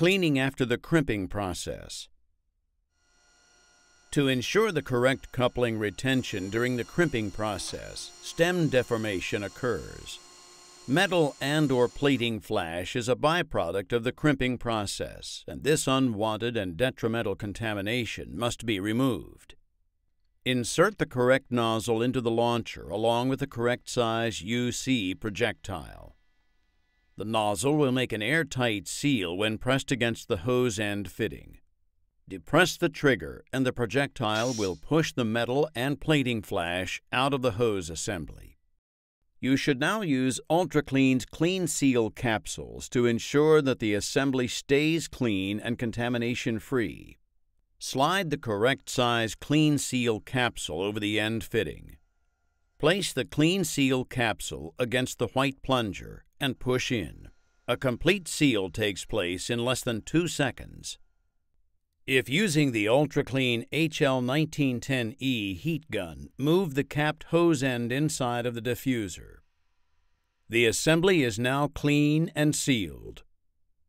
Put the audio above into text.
Cleaning after the crimping process. To ensure the correct coupling retention during the crimping process, stem deformation occurs. Metal and/or plating flash is a byproduct of the crimping process, and this unwanted and detrimental contamination must be removed. Insert the correct nozzle into the launcher along with the correct size UC projectile. The nozzle will make an airtight seal when pressed against the hose end fitting. Depress the trigger and the projectile will push the metal and plating flash out of the hose assembly. You should now use UltraClean's Clean Seal capsules to ensure that the assembly stays clean and contamination-free. Slide the correct size Clean Seal capsule over the end fitting. Place the Clean Seal capsule against the white plunger and push in. A complete seal takes place in less than 2 seconds. If using the UltraClean HL1910E heat gun, move the capped hose end inside of the diffuser. The assembly is now clean and sealed.